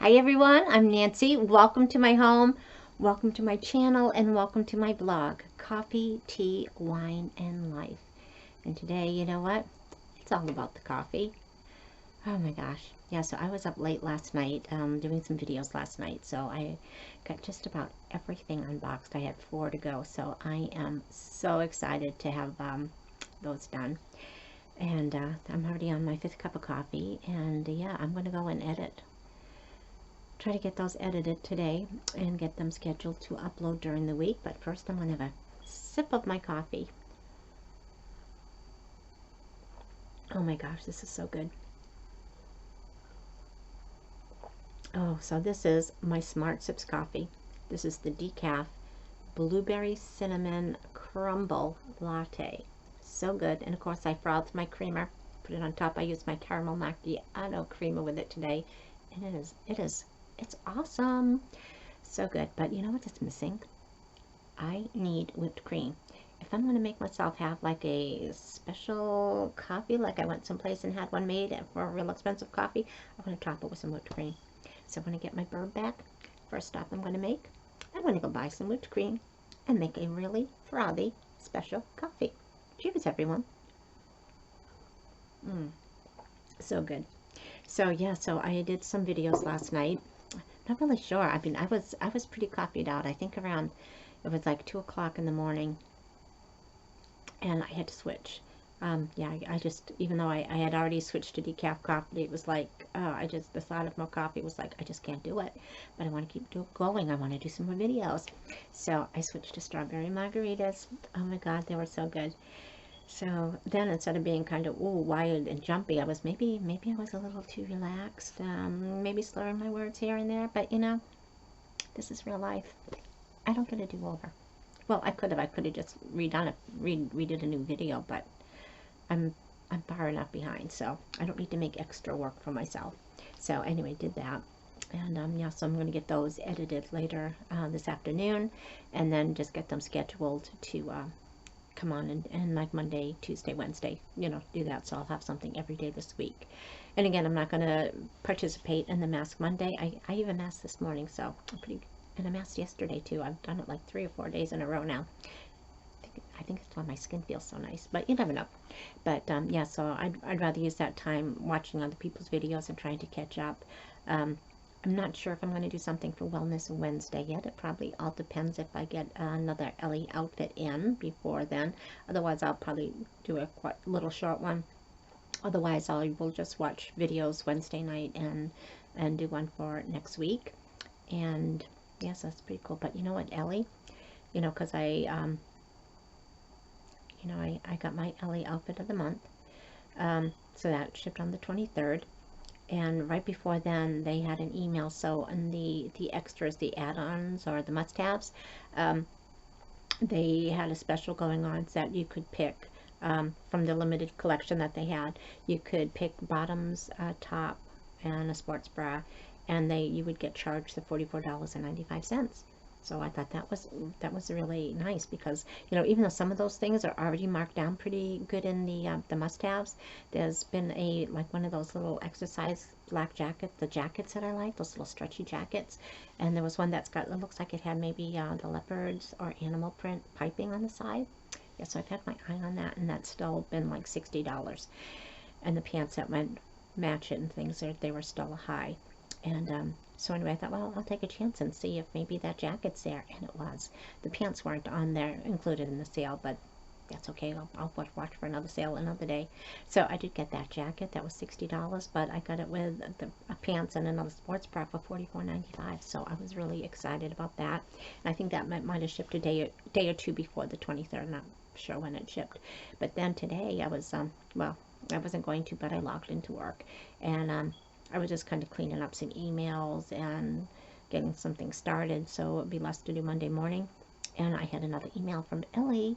Hi everyone, I'm Nancy. Welcome to my home, welcome to my channel, and welcome to my blog, Coffee, Tea, Wine, and Life. And today, you know what? It's all about the coffee. Oh my gosh. Yeah, so I was up late last night doing some videos last night, so I got just about everything unboxed. I had 4 to go, so I am so excited to have those done. And I'm already on my 5th cup of coffee, and yeah, I'm going to go and try to get those edited today and get them scheduled to upload during the week. But first I'm going to have a sip of my coffee. Oh my gosh, this is so good. Oh, so this is my Smart Sips coffee. This is the decaf blueberry cinnamon crumble latte. So good. And of course I frothed my creamer, put it on top. I used my caramel macchiato creamer with it today, and it's awesome. So good. But you know what it's missing? I need whipped cream. If I'm going to make myself have like a special coffee, like I went someplace and had one made for a real expensive coffee, I'm going to top it with some whipped cream. So when I get my bird back, first stop I'm going to go buy some whipped cream and make a really frothy special coffee. Cheers, everyone. So good. So yeah, so I did some videos last night. Not really sure. I mean, I was pretty coffeeed out. I think around, it was like 2 o'clock in the morning, and I had to switch. Yeah, I just, even though I had already switched to decaf coffee, it was like, the thought of more coffee was like, I just can't do it. But I want to keep going. I want to do some more videos. So I switched to strawberry margaritas. Oh my God, they were so good. So then instead of being kind of, ooh, wild and jumpy, I was maybe I was a little too relaxed, maybe slurring my words here and there, but you know, this is real life. I don't get a do-over. Well, I could have just redid a new video, but I'm far enough behind, so I don't need to make extra work for myself. So anyway, did that. And yeah, so I'm going to get those edited later this afternoon, and then just get them scheduled to come on and like Monday, Tuesday, Wednesday, you know, do that. So I'll have something every day this week. And again, I'm not going to participate in the Mask Monday. I even masked this morning, so I'm pretty, and I masked yesterday too. I've done it like 3 or 4 days in a row now. I think it's why my skin feels so nice, but you never know. But yeah, so I'd rather use that time watching other people's videos and trying to catch up. I'm not sure if I'm going to do something for Wellness Wednesday yet. It probably all depends if I get another Ellie outfit in before then. Otherwise, I'll probably do a little short one. Otherwise, I will just watch videos Wednesday night and do one for next week. And yes, that's pretty cool. But you know what, Ellie? You know, because I got my Ellie outfit of the month. So that shipped on the 23rd. And right before then, they had an email. So in the extras, the add-ons or the must-haves, they had a special going on so that you could pick from the limited collection that they had. You could pick bottoms, top, and a sports bra, and you would get charged the $44.95. So I thought that was really nice because, you know, even though some of those things are already marked down pretty good in the must-haves, there's been like one of those little exercise black jackets, the jackets that I like, those little stretchy jackets, and there was one it looks like it had maybe the leopards or animal print piping on the side. Yeah, so I've had my eye on that, and that's still been like $60. And the pants that went match it and things, they were still high. And so anyway, I thought, well, I'll take a chance and see if maybe that jacket's there, and it was. The pants weren't on there, included in the sale, but that's okay. I'll watch for another sale another day. So I did get that jacket. That was $60, but I got it with the pants and another sports bra for $44.95. So I was really excited about that. And I think that might have shipped a day or two before the 23rd. I'm not sure when it shipped. But then today I was, well, I wasn't going to, but I logged into work. And I was just kind of cleaning up some emails and getting something started, so it would be less to do Monday morning. And I had another email from Ellie,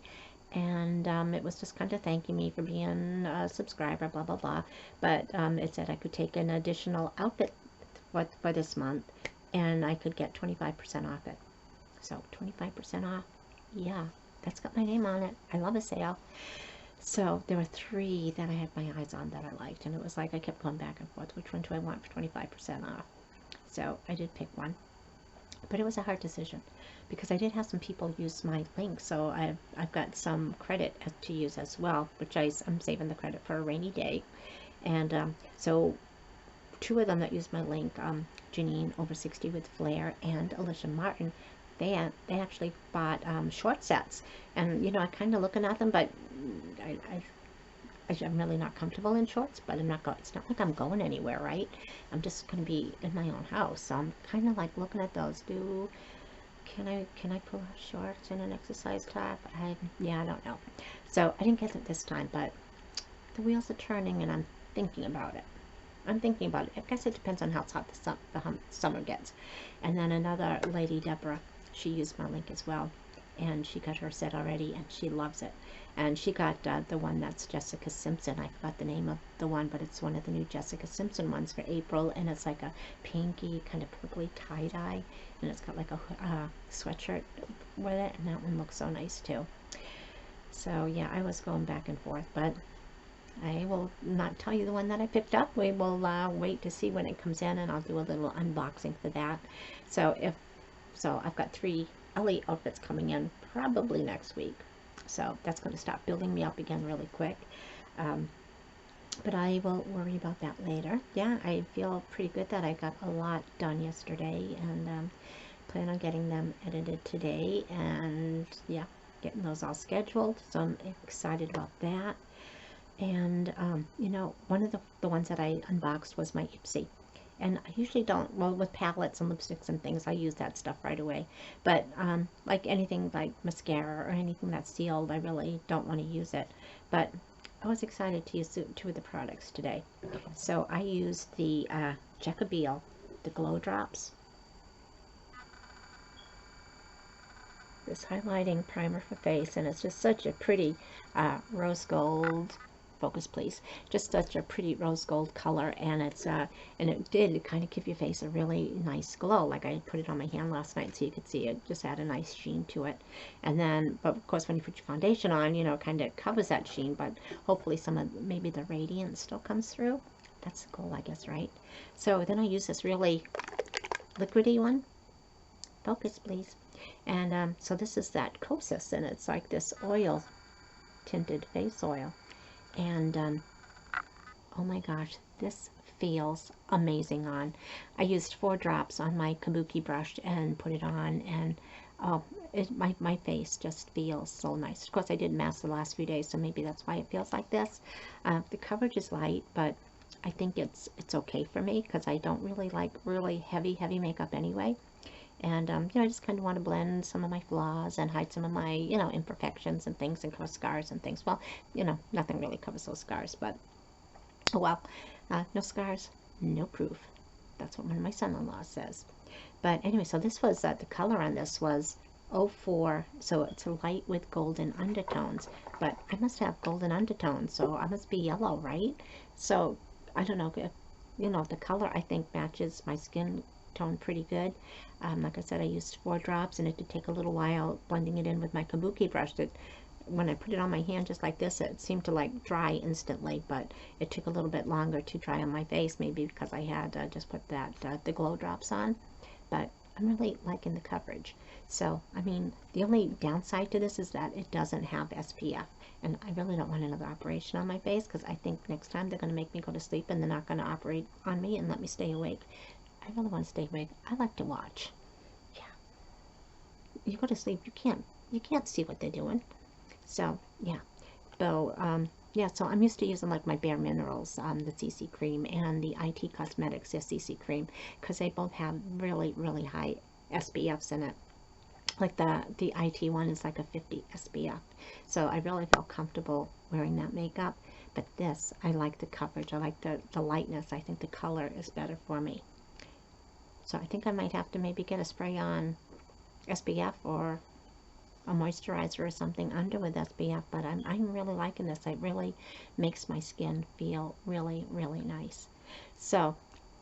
and it was just kind of thanking me for being a subscriber, blah, blah, blah. But it said I could take an additional outfit for this month, and I could get 25% off it. So 25% off, yeah, that's got my name on it. I love a sale. So there were 3 that I had my eyes on that I liked, and it was like I kept going back and forth. Which one do I want for 25% off? So I did pick one, but it was a hard decision because I did have some people use my link, so I've got some credit to use as well, which I'm saving the credit for a rainy day. And so two of them that used my link, Janine over 60 with Flair and Alicia Martin, they actually bought short sets, and you know, I kind of looking at them, but I'm really not comfortable in shorts, but I'm not going. It's not like I'm going anywhere, right? I'm just going to be in my own house, so I'm kind of like looking at those. Can I pull off shorts and an exercise top? Yeah, I don't know. So I didn't get it this time, but the wheels are turning, and I'm thinking about it. I'm thinking about it. I guess it depends on how hot the summer gets. And then another lady, Deborah, she used my link as well, and she got her set already, and she loves it. And she got the one that's Jessica Simpson. I forgot the name of the one, but it's one of the new Jessica Simpson ones for April, and it's like a pinky, kind of purpley tie-dye, and it's got like a sweatshirt with it, and that one looks so nice too. So yeah, I was going back and forth, but I will not tell you the one that I picked up. We will wait to see when it comes in, and I'll do a little unboxing for that. So I've got 3 Ellie outfits coming in probably next week. So that's going to start building me up again really quick. But I will worry about that later. Yeah, I feel pretty good that I got a lot done yesterday, and plan on getting them edited today, and yeah, getting those all scheduled. So I'm excited about that. And you know, one of the ones that I unboxed was my Ipsy, and I usually don't, well, with palettes and lipsticks and things, I use that stuff right away, but like anything like mascara or anything that's sealed, I really don't want to use it. But I was excited to use 2 of the products today. So I used the Jacobeel, the Glow Drops, this highlighting primer for face, and it's just such a pretty rose gold, focus please, just such a pretty rose gold color, and it's and it did kind of give your face a really nice glow. Like, I put it on my hand last night so you could see it just add a nice sheen to it. And then, but of course when you put your foundation on, you know, it kind of covers that sheen, but hopefully some of maybe the radiance still comes through. That's the goal, I guess, right? So then I use this really liquidy one, focus please. And so this is that Kosas, and it's like this oil tinted face oil. And oh my gosh, this feels amazing on. I used 4 drops on my kabuki brush and put it on, and oh, my face just feels so nice. Of course, I did mask the last few days, so maybe that's why it feels like this. The coverage is light, but I think it's okay for me because I don't really like really heavy makeup anyway. And you know, I just kind of want to blend some of my flaws and hide some of my, you know, imperfections and things, and cover scars and things. Well, you know, nothing really covers those scars, but oh well. No scars, no proof. That's what one of my son-in-laws says. But anyway, so this was the color on this was 04, so it's a light with golden undertones, but I must have golden undertones, so I must be yellow, right? So I don't know if, you know, the color I think matches my skin tone pretty good. Like I said, I used 4 drops, and it did take a little while blending it in with my kabuki brush. That when I put it on my hand just like this, it seemed to like dry instantly, but it took a little bit longer to dry on my face, maybe because I had just put that the glow drops on. But I'm really liking the coverage. So I mean, the only downside to this is that it doesn't have SPF, and I really don't want another operation on my face, because I think next time they're going to make me go to sleep, and they're not going to operate on me and let me stay awake. I really want to stay awake. I like to watch. Yeah. You go to sleep, you can't see what they're doing. So, yeah. So, yeah, so I'm used to using like my Bare Minerals, the CC cream, and the IT Cosmetics, their CC cream, because they both have really, really high SPFs in it. Like the IT one is like a 50 SPF. So I really felt comfortable wearing that makeup. But this, I like the coverage. I like the lightness. I think the color is better for me. So I think I might have to maybe get a spray-on SPF or a moisturizer or something under with SPF, but I'm really liking this. It really makes my skin feel really, really nice. So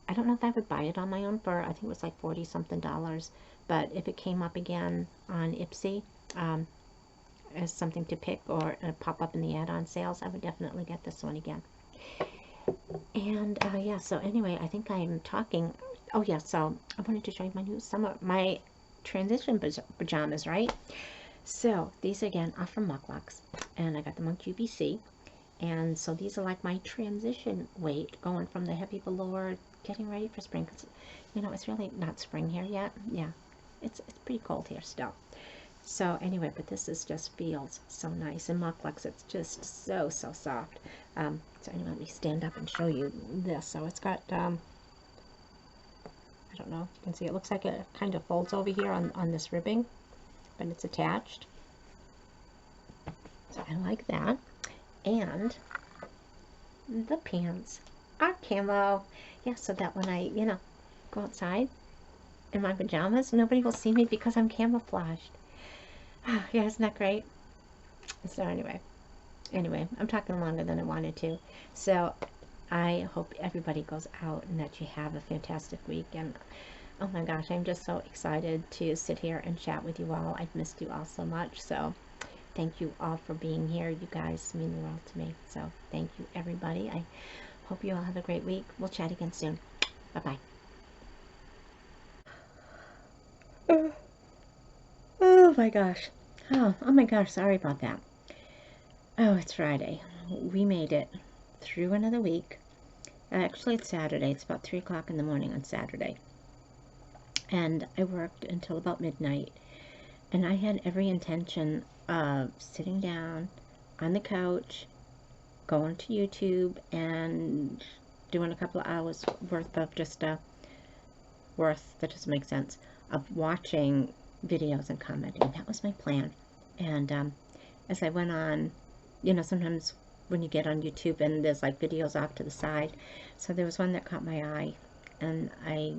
I don't know if I would buy it on my own for, I think it was like $40 something, but if it came up again on Ipsy as something to pick, or pop up in the add-on sales, I would definitely get this one again. And yeah, so anyway, I think I'm talking Oh yeah, so I wanted to show you my new summer, my transition pajamas, right? So these again are from XOXOX, and I got them on QVC. And so these are like my transition weight, going from the heavy velour, getting ready for spring. 'Cause, you know, it's really not spring here yet. Yeah, it's pretty cold here still. So anyway, but this is just feels so nice. And XOXOX, it's just so soft. So anyway, let me stand up and show you this. So it's got, I don't know if you can see, it looks like it kind of folds over here on this ribbing, but it's attached. So I like that. And the pants are camo. Yeah, so that when I, you know, go outside in my pajamas, nobody will see me because I'm camouflaged. Yeah, isn't that great? So anyway, I'm talking longer than I wanted to. So I hope everybody goes out and that you have a fantastic week. And oh my gosh, I'm just so excited to sit here and chat with you all. I've missed you all so much. So thank you all for being here. You guys mean the world to me. So thank you, everybody. I hope you all have a great week. We'll chat again soon. Bye-bye. Oh my gosh. Oh my gosh, sorry about that. Oh, it's Friday. We made it through another week. Actually, it's Saturday. It's about 3 o'clock in the morning on Saturday. And I worked until about midnight. And I had every intention of sitting down on the couch, going to YouTube, and doing a couple of hours worth of just that doesn't make sense, of watching videos and commenting. That was my plan. And as I went on, you know, sometimes when you get on YouTube and there's like videos off to the side, so there was one that caught my eye, and I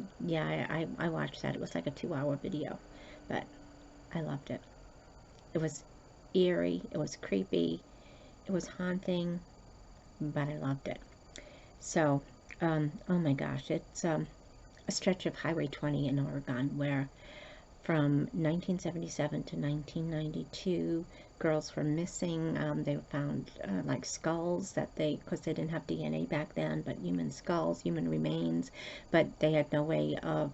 watched that. It was like a 2-hour video, but I loved it. It was eerie, it was creepy, it was haunting, but I loved it. So oh my gosh, it's a stretch of Highway 20 in Oregon where from 1977 to 1992, girls were missing. They found like skulls that because they didn't have DNA back then, but human skulls, human remains, but they had no way of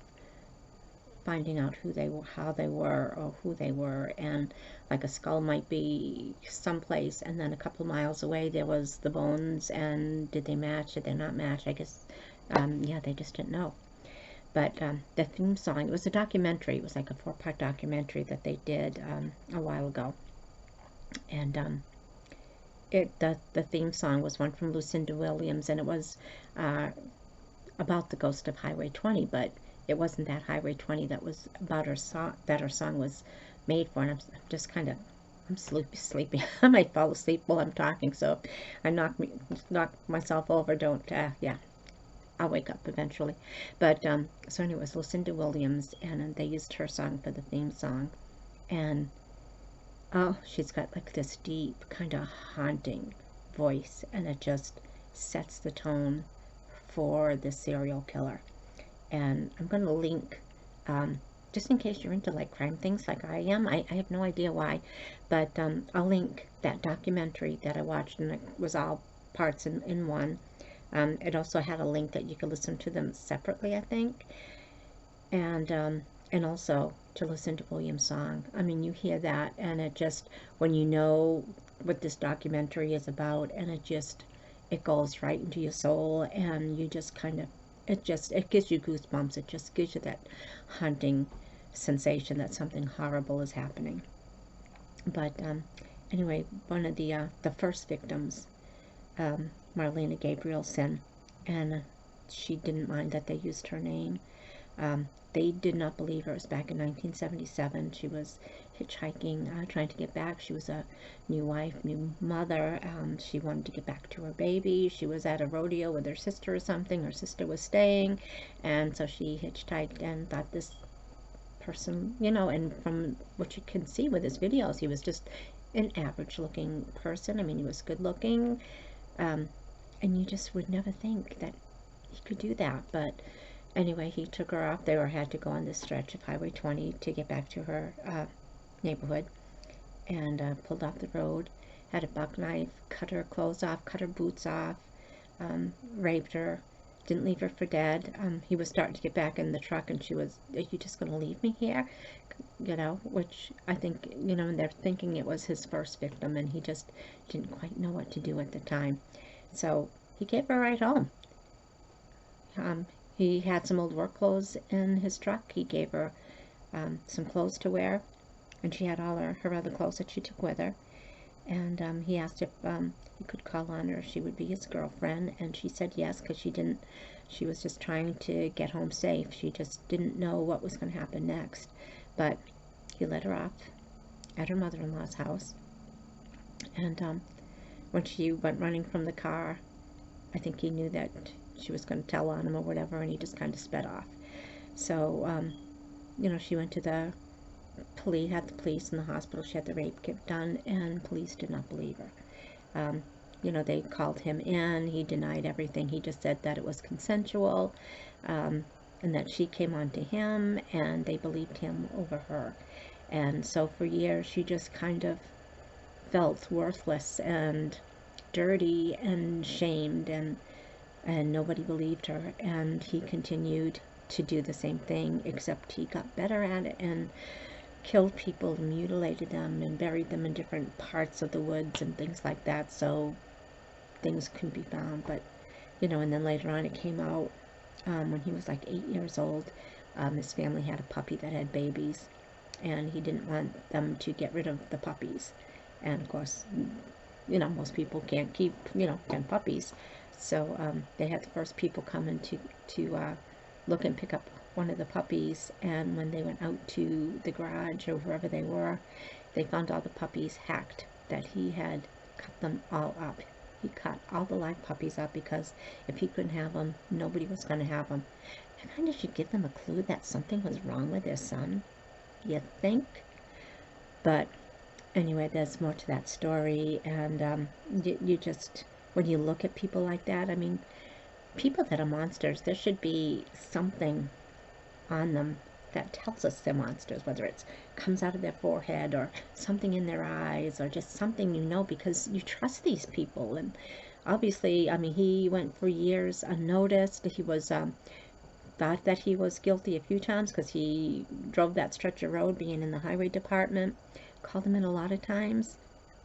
finding out who they were, how they were, or who they were. And like a skull might be someplace, and then a couple miles away there was the bones, and did they match, did they not match? I guess, yeah, they just didn't know. But the theme song, it was a documentary. It was like a 4-part documentary that they did a while ago. And the theme song was one from Lucinda Williams, and it was about the ghost of Highway 20, but it wasn't that Highway 20 that was about her song, that her song was made for. And I'm just kind of, I'm sleepy. I might fall asleep while I'm talking, so I knock myself over. Don't, yeah. I'll wake up eventually. But so anyway, it was Lucinda Williams, and they used her song for the theme song. And oh, she's got like this deep, kind of haunting voice, and it just sets the tone for the serial killer. And I'm going to link, just in case you're into like crime things like I am. I have no idea why, but I'll link that documentary that I watched, and it was all parts in one. It also had a link that you could listen to them separately, I think, and also to listen to William's song. I mean, you hear that, and it just, when you know what this documentary is about, and it goes right into your soul, and you just kind of, it gives you goosebumps. It just gives you that haunting sensation that something horrible is happening. But anyway, one of the first victims, Marlena Gabrielson, and she didn't mind that they used her name. They did not believe her. It was back in 1977. She was hitchhiking, trying to get back. She was a new wife, new mother. She wanted to get back to her baby. She was at a rodeo with her sister or something. Her sister was staying, and so she hitchhiked and thought this person, you know, and from what you can see with his videos, he was just an average looking person. I mean, he was good looking. And you just would never think that he could do that. But anyway, he took her off. They had to go on this stretch of Highway 20 to get back to her neighborhood, and pulled off the road, had a buck knife, cut her clothes off, cut her boots off, raped her, didn't leave her for dead. He was starting to get back in the truck, and she was, "Are you just going to leave me here?" You know, which I think, you know, and they're thinking it was his first victim, and he just didn't quite know what to do at the time. So he gave her a ride home. He had some old work clothes in his truck. He gave her some clothes to wear, and she had all her other clothes that she took with her. And he asked if he could call on her if she would be his girlfriend, and she said yes, because she was just trying to get home safe. She just didn't know what was going to happen next. But he let her off at her mother-in-law's house, and when she went running from the car, I think he knew that she was going to tell on him or whatever, and he just kind of sped off. So you know, she went to the police, had the police in the hospital. She had the rape kit done, and police did not believe her. You know, they called him in. He denied everything. He just said that it was consensual, and that she came on to him, and they believed him over her. And so for years, she just kind of felt worthless and dirty and shamed, and nobody believed her. And he continued to do the same thing, except he got better at it and killed people, mutilated them, and buried them in different parts of the woods and things like that, so things couldn't be found. But, you know, and then later on it came out, when he was like 8 years old, his family had a puppy that had babies, and he didn't want them to get rid of the puppies. And of course, you know, most people can't keep, you know, 10 puppies. So they had the first people come in to look and pick up one of the puppies, and when they went out to the garage or wherever they were, they found all the puppies hacked, that he had cut them all up. He cut all the live puppies up, because if he couldn't have them, nobody was going to have them. That kind of should give them a clue that something was wrong with their son, you think? But anyway, there's more to that story, and you just, when you look at people like that, I mean, people that are monsters, there should be something on them that tells us they're monsters, whether it comes out of their forehead or something in their eyes or just something, you know, because you trust these people. And obviously, I mean, he went for years unnoticed. He was thought that he was guilty a few times because he drove that stretch of road, being in the highway department, called him in a lot of times,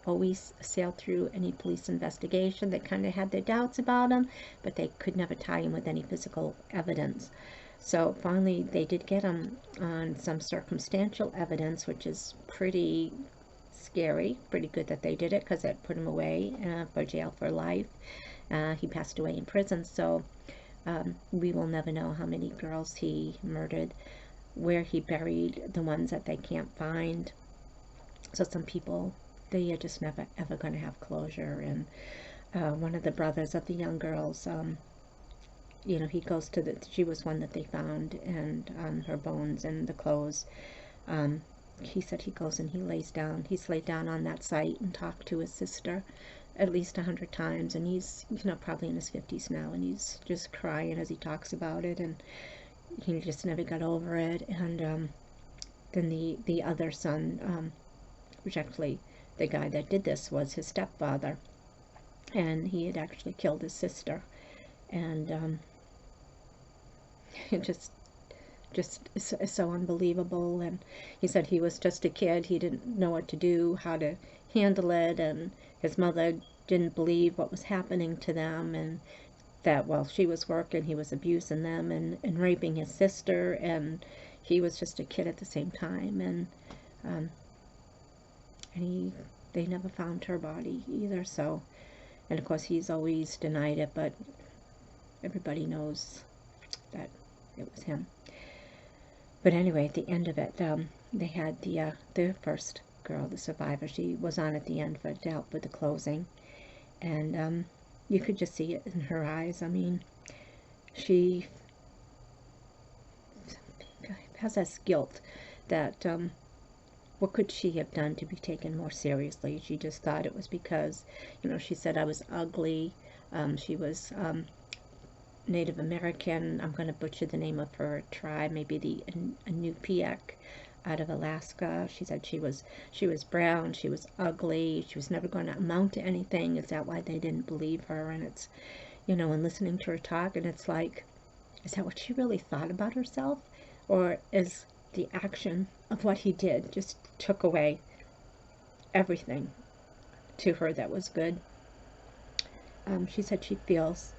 always sailed through any police investigation. They kind of had their doubts about him, but they could never tie him with any physical evidence. So finally they did get him on some circumstantial evidence, which is pretty scary. Pretty good that they did it, because it put him away for jail for life. He passed away in prison, so we will never know how many girls he murdered, where he buried the ones that they can't find. So some people, they are just never ever going to have closure. And one of the brothers of the young girls, you know, he goes to she was one that they found, and her bones and the clothes. He said he goes and he's laid down on that site and talked to his sister at least 100 times, and he's, you know, probably in his 50s now, and he's just crying as he talks about it, and he just never got over it. And then the other son, which actually the guy that did this was his stepfather, and he had actually killed his sister. And it just is so unbelievable. And he said he was just a kid, he didn't know what to do, how to handle it, and his mother didn't believe what was happening to them, and that while she was working, he was abusing them and raping his sister, and he was just a kid at the same time. And they never found her body either. So, and of course he's always denied it, but everybody knows that it was him. But anyway, at the end of it, they had the first girl, the survivor. She was on at the end to help with the closing, and you could just see it in her eyes. I mean, she has this guilt that what could she have done to be taken more seriously? She just thought it was because, you know, she said I was ugly. She was Native American. I'm going to butcher the name of her tribe, maybe the Inupiaq out of Alaska. She said she was brown, she was ugly, she was never going to amount to anything. Is that why they didn't believe her? And it's, you know, and listening to her talk, and it's like, is that what she really thought about herself? Or is the action of what he did just took away everything to her that was good? She said she feels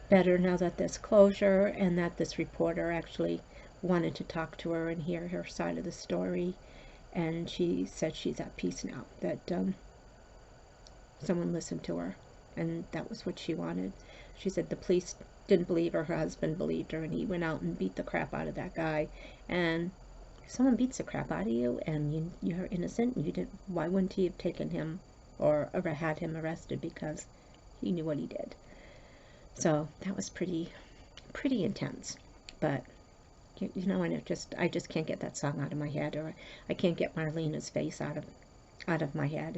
better now that there's closure, and that this reporter actually wanted to talk to her and hear her side of the story. And she said she's at peace now, that someone listened to her, and that was what she wanted. She said the police didn't believe her, her husband believed her, and he went out and beat the crap out of that guy. And if someone beats the crap out of you and you're innocent, you didn't, why wouldn't he have taken him or had him arrested? Because he knew what he did. So that was pretty intense. But you know, and I just can't get that song out of my head, or I can't get Marlena's face out of my head.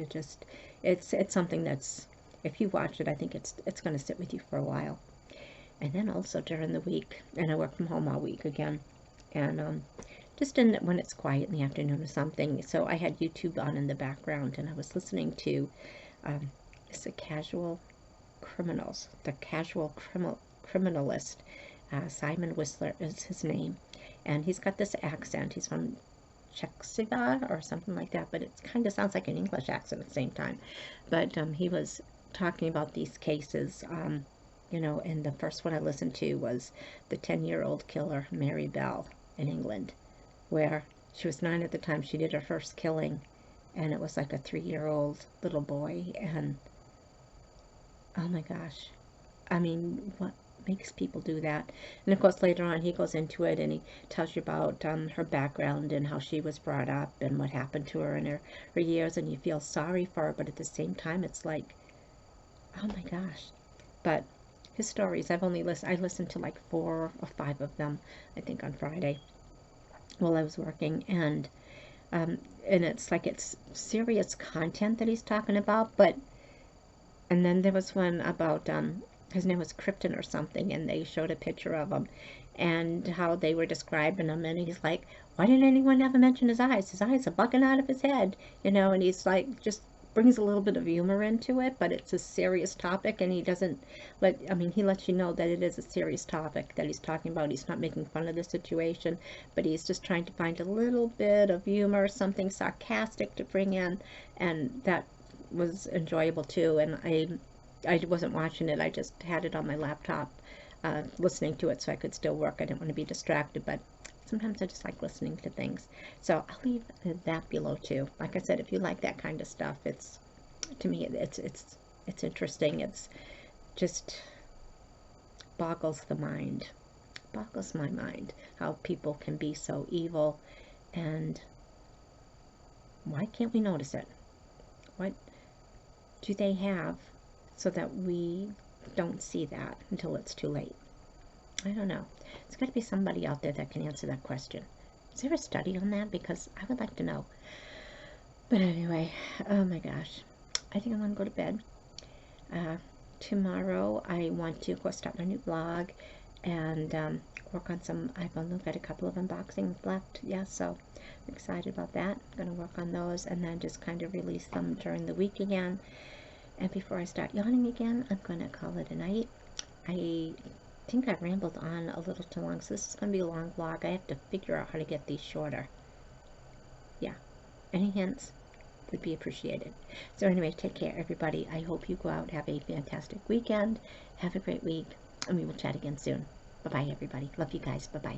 It's something that's, if you watch it, I think it's going to sit with you for a while. And then also during the week, and I work from home all week again, and just when it's quiet in the afternoon or something, so I had YouTube on in the background, and I was listening to it's the Casual Criminalist. Simon Whistler is his name, and he's got this accent. He's from Czechoslovakia or something like that, but it kind of sounds like an English accent at the same time. But he was talking about these cases, you know, and the first one I listened to was the 10-year-old killer, Mary Bell, in England, where she was 9 at the time she did her first killing, and it was like a 3-year-old little boy. And oh my gosh, I mean, what makes people do that? And of course later on he goes into it, and he tells you about her background and how she was brought up and what happened to her in her years, and you feel sorry for her, but at the same time it's like, oh my gosh. But his stories, I listened to like 4 or 5 of them, I think, on Friday while I was working, and it's like, it's serious content that he's talking about. But and then there was one about his name was Krypton or something, and they showed a picture of him and how they were describing him, and he's like, why didn't anyone ever mention his eyes? His eyes are bugging out of his head, you know. And he's like, just brings a little bit of humor into it, but it's a serious topic, and he doesn't he lets you know that it is a serious topic that he's talking about. He's not making fun of the situation, but he's just trying to find a little bit of humor, something sarcastic to bring in, and that was enjoyable too. And I wasn't watching it, I just had it on my laptop, listening to it so I could still work. I didn't want to be distracted, but sometimes I just like listening to things. So I'll leave that below too. Like I said, if you like that kind of stuff, it's, to me, it's interesting. It's just boggles my mind how people can be so evil, and why can't we notice it? What do they have so that we don't see that until it's too late? I don't know. There's got to be somebody out there that can answer that question. Is there a study on that? Because I would like to know. But anyway, oh my gosh. I think I'm going to go to bed. Tomorrow I want to, of course, start my new blog and work on some, I've only got a couple of unboxings left. Yeah, so I'm excited about that. I'm going to work on those and then just kind of release them during the week again. And before I start yawning again, I'm going to call it a night. I think I rambled on a little too long, so this is going to be a long vlog. I have to figure out how to get these shorter. Yeah, any hints would be appreciated. So anyway, take care, everybody. I hope you go out, have a fantastic weekend, have a great week, and we will chat again soon. Bye-bye, everybody. Love you guys. Bye-bye.